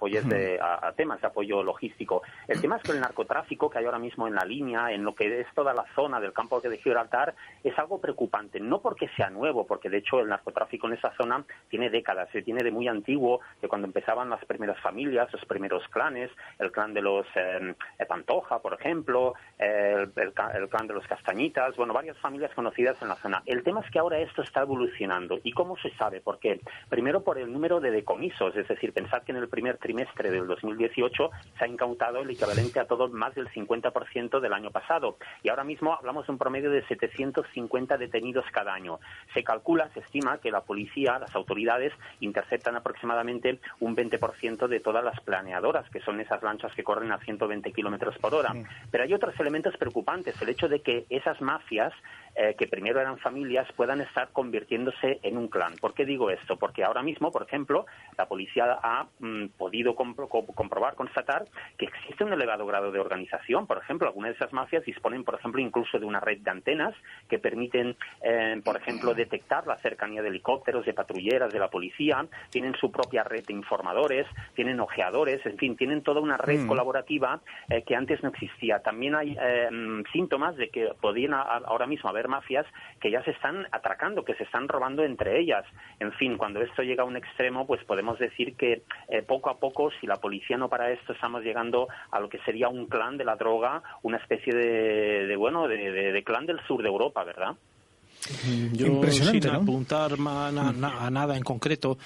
temas de apoyo logístico. El tema es que el narcotráfico que hay ahora mismo en la línea, en lo que es toda la zona del campo de Gibraltar, es algo preocupante. No porque sea nuevo, porque de hecho el narcotráfico en esa zona tiene décadas, se tiene de muy antiguo, de cuando empezaban las primeras familias, los primeros clanes, el clan de los Pantoja, por ejemplo, el clan de los Castañitas, bueno, varias familias conocidas en la zona. El tema es que ahora esto está evolucionando. ¿Y cómo se sabe? ¿Por qué? Primero, por el número de decomisos, es decir, pensad que en el primer trimestre del 2018 se ha incautado el equivalente a todo más del 50% del año pasado, y ahora mismo hablamos de un promedio de 750 detenidos cada año. Se estima que la policía, las autoridades, interceptan aproximadamente un 20% de todas las planeadoras, que son esas lanchas que corren a 120 kilómetros por hora. Pero hay otros elementos preocupantes, el hecho de que esas mafias que primero eran familias puedan estar convirtiéndose en un clan. ¿Por qué digo esto? Porque ahora mismo, por ejemplo, la policía ha podido comprobar, constatar que existe un elevado grado de organización. Por ejemplo, algunas de esas mafias disponen, por ejemplo, incluso de una red de antenas que permiten, por ejemplo, detectar la cercanía de helicópteros, de patrulleras de la policía, tienen su propia red de informadores, tienen ojeadores, en fin, tienen toda una red colaborativa que antes no existía. También hay síntomas de que podrían ahora mismo haber mafias que ya se están atracando, que se están robando entre ellas. En fin, cuando esto llega a un extremo, pues podemos decir que poco a poco, si la policía no para esto, estamos llegando a lo que sería un clan de la droga, una especie de clan del sur de Europa, ¿verdad? Yo, sin apuntar a nada en concreto,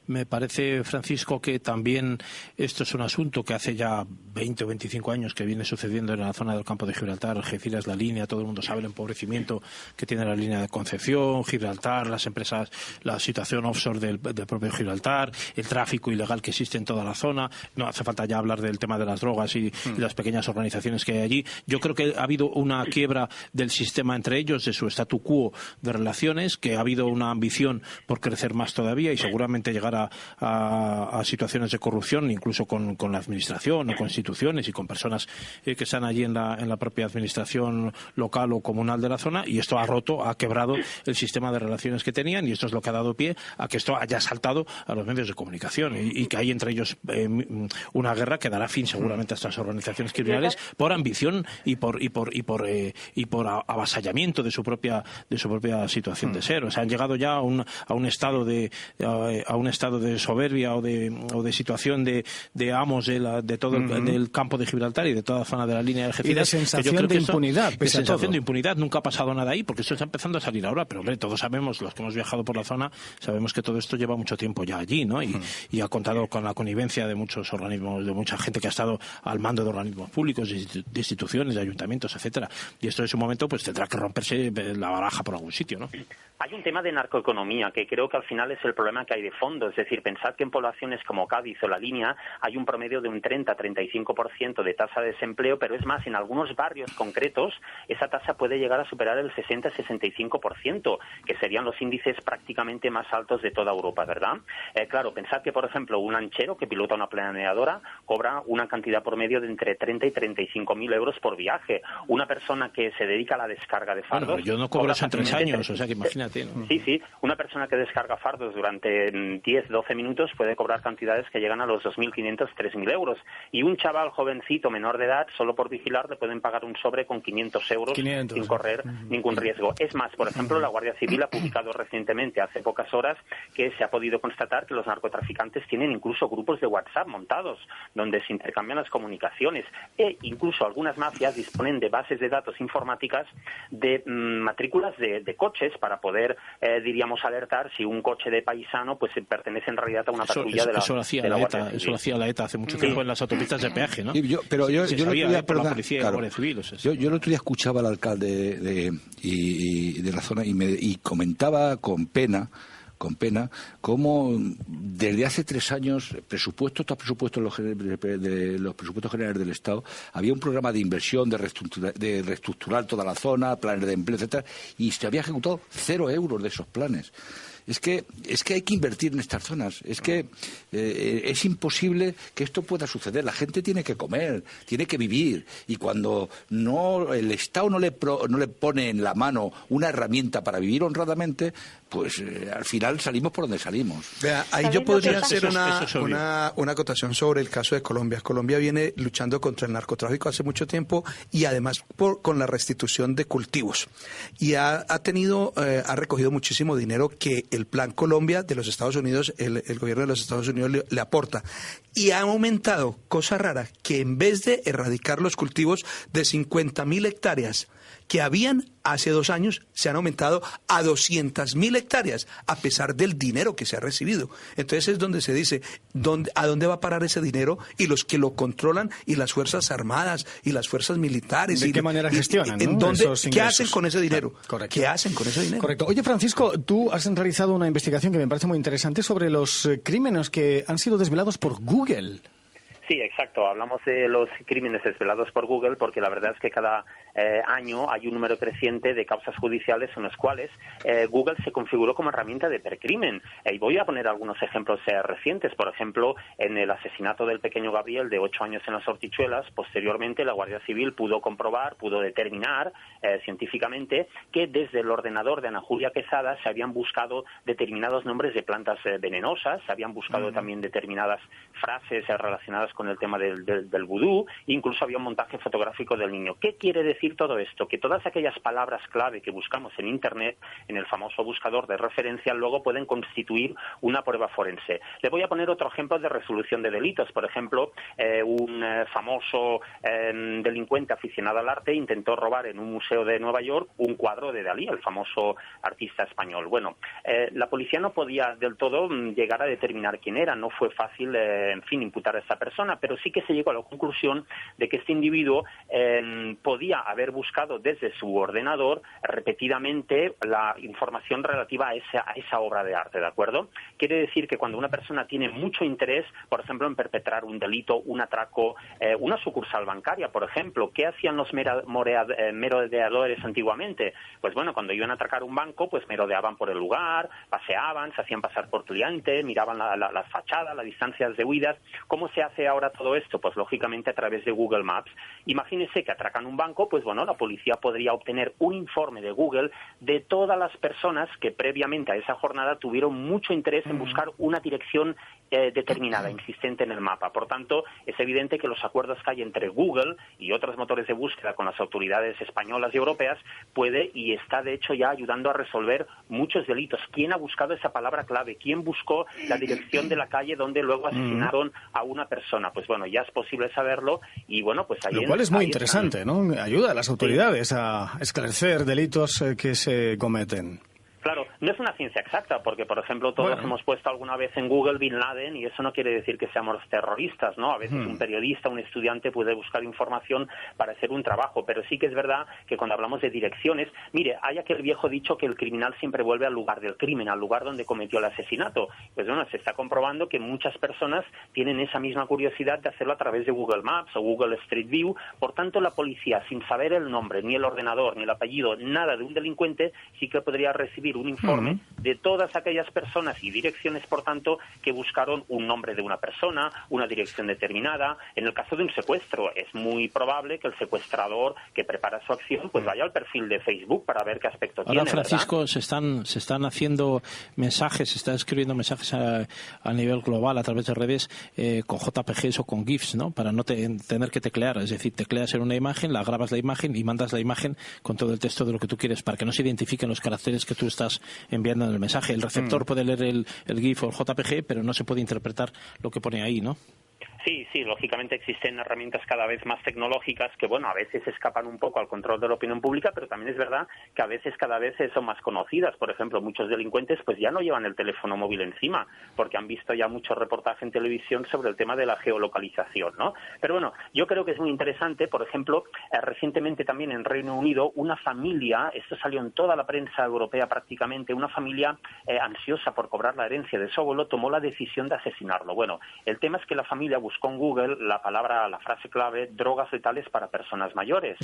me parece, Francisco, que también esto es un asunto que hace ya 20 o 25 años que viene sucediendo en la zona del campo de Gibraltar. Algeciras, la línea, todo el mundo sabe el empobrecimiento que tiene la línea de Concepción, Gibraltar, las empresas, la situación offshore del propio Gibraltar, el tráfico ilegal que existe en toda la zona. No hace falta ya hablar del tema de las drogas y las pequeñas organizaciones que hay allí. Yo creo que ha habido una quiebra del sistema entre ellos, de su statu quo de relaciones, que ha habido una ambición por crecer más todavía y seguramente llegar a situaciones de corrupción, incluso con la administración o con instituciones y con personas que están allí en la propia administración local o comunal de la zona, y esto ha quebrado el sistema de relaciones que tenían, y esto es lo que ha dado pie a que esto haya saltado a los medios de comunicación y que hay entre ellos una guerra que dará fin seguramente a estas organizaciones criminales por ambición y por avasallamiento de su propia situación de ser. O sea, han llegado ya a un estado de soberbia o de situación de amos de todo del campo de Gibraltar y de toda la zona de la línea de Algeciras. Y de sensación de impunidad. De sensación de impunidad. Nunca ha pasado nada ahí, porque esto está empezando a salir ahora. Pero, hombre, todos sabemos, los que hemos viajado por la zona, sabemos que todo esto lleva mucho tiempo ya allí, ¿no? Y ha contado con la connivencia de muchos organismos, de mucha gente que ha estado al mando de organismos públicos, de instituciones, de ayuntamientos, etcétera. Y esto en su momento pues tendrá que romperse la baraja por algún sitio, ¿no? Hay un tema de narcoeconomía que creo que al final es el problema que hay de fondo. Es decir, pensad que en poblaciones como Cádiz o La Línea hay un promedio de un 30-35% de tasa de desempleo, pero es más, en algunos barrios concretos esa tasa puede llegar a superar el 60-65%, que serían los índices prácticamente más altos de toda Europa, ¿verdad? Claro, pensad que, por ejemplo, un lanchero que pilota una planeadora cobra una cantidad promedio de entre 30 y 35.000 euros por viaje. Una persona que se dedica a la descarga de fardos... Bueno, yo no cobro eso en 3 años, o sea que imagínate. ¿No? Sí, una persona que descarga fardos durante 10-12 minutos puede cobrar cantidades que llegan a los 2.500-3.000 euros. Y un chaval jovencito menor de edad, solo por vigilar, le pueden pagar un sobre con 500 euros sin correr ningún riesgo. Es más, por ejemplo, la Guardia Civil ha publicado recientemente, hace pocas horas, que se ha podido constatar que los narcotraficantes tienen incluso grupos de WhatsApp montados, donde se intercambian las comunicaciones. E incluso algunas mafias disponen de bases de datos informáticas de matrículas de coches para poder diríamos, alertar si un coche de paisano pues pertenece en realidad a una patrulla de la Guardia Civil. Eso lo hacía la ETA hace mucho tiempo en las autopistas de peaje, ¿no? Yo el otro día escuchaba al alcalde de la zona y comentaba con pena cómo desde hace 3 años de los presupuestos generales del Estado había un programa de inversión, de reestructurar toda la zona, planes de empleo, etcétera, y se había ejecutado 0 euros de esos planes. Es que hay que invertir en estas zonas. Es que es imposible que esto pueda suceder. La gente tiene que comer, tiene que vivir. Y cuando el Estado no le pone en la mano una herramienta para vivir honradamente, pues al final salimos por donde salimos. Vea, ahí yo podría hacer una acotación sobre el caso de Colombia. Colombia viene luchando contra el narcotráfico hace mucho tiempo y además con la restitución de cultivos. Y ha recogido muchísimo dinero que el Plan Colombia de los Estados Unidos, el gobierno de los Estados Unidos le aporta. Y ha aumentado, cosa rara, que en vez de erradicar los cultivos de 50.000 hectáreas que habían hace 2 años, se han aumentado a 200.000 hectáreas, a pesar del dinero que se ha recibido. Entonces es donde se dice, ¿a dónde va a parar ese dinero? Y los que lo controlan, y las Fuerzas Armadas, y las Fuerzas Militares. ¿De qué manera gestionan? ¿Qué hacen con ese dinero? Correcto. ¿Qué hacen con ese dinero? Correcto. Oye, Francisco, tú has realizado una investigación que me parece muy interesante sobre los crímenes que han sido desvelados por Google. Sí, exacto. Hablamos de los crímenes desvelados por Google porque la verdad es que cada año hay un número creciente de causas judiciales en las cuales Google se configuró como herramienta de percrimen. Y voy a poner algunos ejemplos recientes. Por ejemplo, en el asesinato del pequeño Gabriel de 8 años en las Hortichuelas, posteriormente la Guardia Civil pudo determinar científicamente que desde el ordenador de Ana Julia Quesada se habían buscado determinados nombres de plantas venenosas, se habían buscado también determinadas frases relacionadas con el tema del vudú, incluso había un montaje fotográfico del niño. ¿Qué quiere decir todo esto? Que todas aquellas palabras clave que buscamos en Internet, en el famoso buscador de referencia, luego pueden constituir una prueba forense. Le voy a poner otro ejemplo de resolución de delitos. Por ejemplo, un famoso delincuente aficionado al arte intentó robar en un museo de Nueva York un cuadro de Dalí, el famoso artista español. Bueno, la policía no podía del todo llegar a determinar quién era, no fue fácil, imputar a esa persona, pero sí que se llegó a la conclusión de que este individuo podía haber buscado desde su ordenador repetidamente la información relativa a esa obra de arte, ¿de acuerdo? Quiere decir que cuando una persona tiene mucho interés, por ejemplo, en perpetrar un delito, un atraco, una sucursal bancaria, por ejemplo, ¿qué hacían los merodeadores antiguamente? Pues bueno, cuando iban a atracar un banco, pues merodeaban por el lugar, paseaban, se hacían pasar por cliente, miraban las fachadas, las distancias de huidas. ¿Cómo se hace ahora todo esto? Pues lógicamente a través de Google Maps. Imagínense que atracan un banco, pues bueno, la policía podría obtener un informe de Google de todas las personas que previamente a esa jornada tuvieron mucho interés en buscar una dirección determinada, insistente en el mapa. Por tanto, es evidente que los acuerdos que hay entre Google y otros motores de búsqueda con las autoridades españolas y europeas puede y está de hecho ya ayudando a resolver muchos delitos. ¿Quién ha buscado esa palabra clave? ¿Quién buscó la dirección de la calle donde luego asesinaron a una persona? Pues bueno, ya es posible saberlo y bueno, pues ahí... Lo cual es muy interesante, ¿no? Ayuda a las autoridades a esclarecer delitos que se cometen. Claro, no es una ciencia exacta, porque, por ejemplo, todos hemos puesto alguna vez en Google Bin Laden y eso no quiere decir que seamos terroristas, ¿no? A veces un periodista, un estudiante puede buscar información para hacer un trabajo, pero sí que es verdad que cuando hablamos de direcciones, mire, hay aquel viejo dicho que el criminal siempre vuelve al lugar del crimen, al lugar donde cometió el asesinato. Pues bueno, se está comprobando que muchas personas tienen esa misma curiosidad de hacerlo a través de Google Maps o Google Street View. Por tanto, la policía, sin saber el nombre, ni el ordenador, ni el apellido, nada de un delincuente, sí que podría recibir un informe de todas aquellas personas y direcciones, por tanto, que buscaron un nombre de una persona, una dirección determinada. En el caso de un secuestro, es muy probable que el secuestrador que prepara su acción pues vaya al perfil de Facebook para ver qué aspecto tiene. Ahora, Francisco, se están haciendo mensajes, se están escribiendo mensajes a nivel global a través de redes con JPGs o con GIFs, ¿no? Para no tener que teclear. Es decir, tecleas en una imagen, la grabas la imagen y mandas la imagen con todo el texto de lo que tú quieres, para que no se identifiquen los caracteres que tú estás enviando en el mensaje. El receptor puede leer el GIF o el JPG, pero no se puede interpretar lo que pone ahí, ¿no? Sí, lógicamente existen herramientas cada vez más tecnológicas que, bueno, a veces escapan un poco al control de la opinión pública, pero también es verdad que a veces cada vez son más conocidas. Por ejemplo, muchos delincuentes pues ya no llevan el teléfono móvil encima, porque han visto ya mucho reportaje en televisión sobre el tema de la geolocalización, ¿no? Pero bueno, yo creo que es muy interesante, por ejemplo, recientemente también en Reino Unido, una familia, esto salió en toda la prensa europea prácticamente, una familia ansiosa por cobrar la herencia de su abuelo, tomó la decisión de asesinarlo. Bueno, el tema es que la familia buscó en Google la frase clave, drogas letales para personas mayores.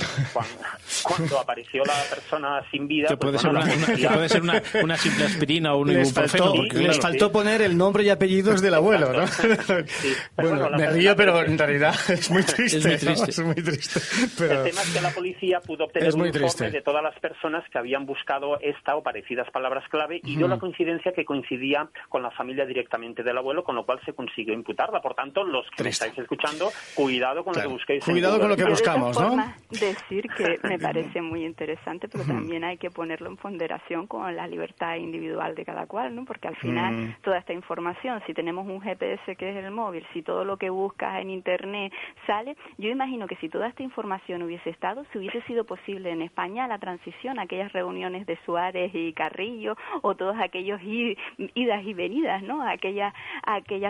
Cuando apareció la persona sin vida... Que puede ser una simple aspirina o un ibuprofeno. Les faltó poner el nombre y apellidos del abuelo, ¿no? Sí. Bueno, me río, pero en realidad es muy triste. Es muy triste. Pero... El tema es que la policía pudo obtener un informe de todas las personas que habían buscado esta o parecidas palabras clave y dio la coincidencia que coincidía con la familia directamente del abuelo, con lo cual se consiguió imputarla. Por tanto, los que me estáis escuchando, cuidado con lo que busquéis. Cuidado con lo que buscamos, ¿no? Decir que me parece muy interesante, pero también hay que ponerlo en ponderación con la libertad individual de cada cual, ¿no? Porque al final toda esta información, si tenemos un GPS que es el móvil, si todo lo que buscas en Internet sale, yo imagino que si toda esta información hubiese estado, si hubiese sido posible en España la transición, aquellas reuniones de Suárez y Carrillo, o todos aquellos idas y venidas, ¿no? Aquellas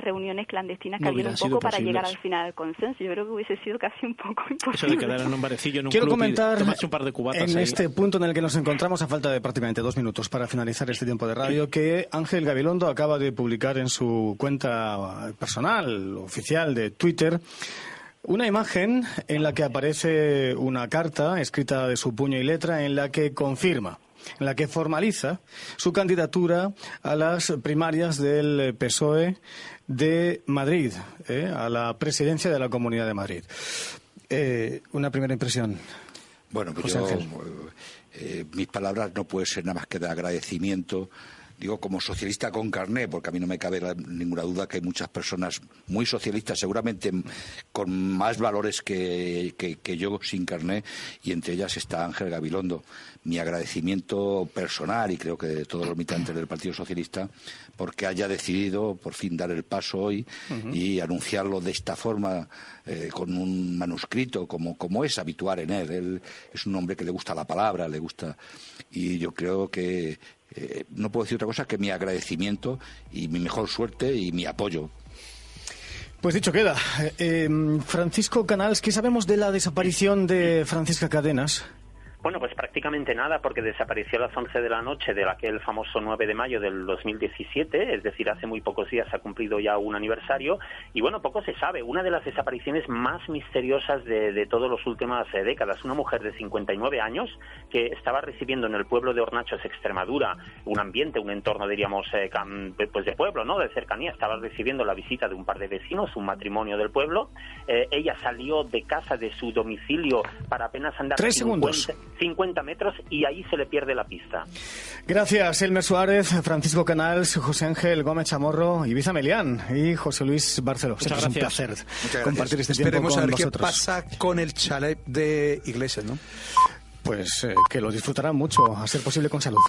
reuniones clandestinas que había un poco para llegar al final al consenso. Yo creo que hubiese sido casi un poco imposible. Eso de quedar en un barecillo en un Quiero club comentar y tomarse un par de cubatas en ahí. este punto en el que nos encontramos, a falta de prácticamente 2 minutos para finalizar este tiempo de radio, que Ángel Gabilondo acaba de publicar en su cuenta personal, oficial de Twitter, una imagen en la que aparece una carta escrita de su puño y letra en la que confirma, en la que formaliza su candidatura a las primarias del PSOE de Madrid, a la presidencia de la Comunidad de Madrid. Una primera impresión. Bueno, pues mis palabras no pueden ser nada más que de agradecimiento. Digo, como socialista con carné, porque a mí no me cabe ninguna duda que hay muchas personas muy socialistas, seguramente con más valores que yo sin carné, y entre ellas está Ángel Gabilondo. Mi agradecimiento personal, y creo que de todos los militantes del Partido Socialista, porque haya decidido por fin dar el paso hoy y anunciarlo de esta forma, con un manuscrito, como es habitual en él. Él es un hombre que le gusta la palabra, le gusta, y yo creo que no puedo decir otra cosa que mi agradecimiento y mi mejor suerte y mi apoyo. Pues dicho queda. Francisco Canals, ¿qué sabemos de la desaparición de Francisca Cadenas? Bueno, pues prácticamente nada, porque desapareció a las 11 de la noche de aquel famoso 9 de mayo del 2017, es decir, hace muy pocos días se ha cumplido ya un aniversario, y bueno, poco se sabe. Una de las desapariciones más misteriosas de todas las últimas décadas, una mujer de 59 años que estaba recibiendo en el pueblo de Hornachos, Extremadura, un ambiente, un entorno, diríamos, pues de pueblo, ¿no?, de cercanía, estaba recibiendo la visita de un par de vecinos, un matrimonio del pueblo. Ella salió de casa, de su domicilio, para apenas andar 50 metros, y ahí se le pierde la pista. Gracias, Elmer Suárez, Francisco Canals, José Ángel Gómez Chamorro, Ibiza Melián y José Luis Barceló. Muchas gracias. Es un placer compartir este tiempo Esperemos con a ver vosotros. qué pasa con el chalet de Iglesias, ¿no? Pues que lo disfrutarán mucho, a ser posible con salud.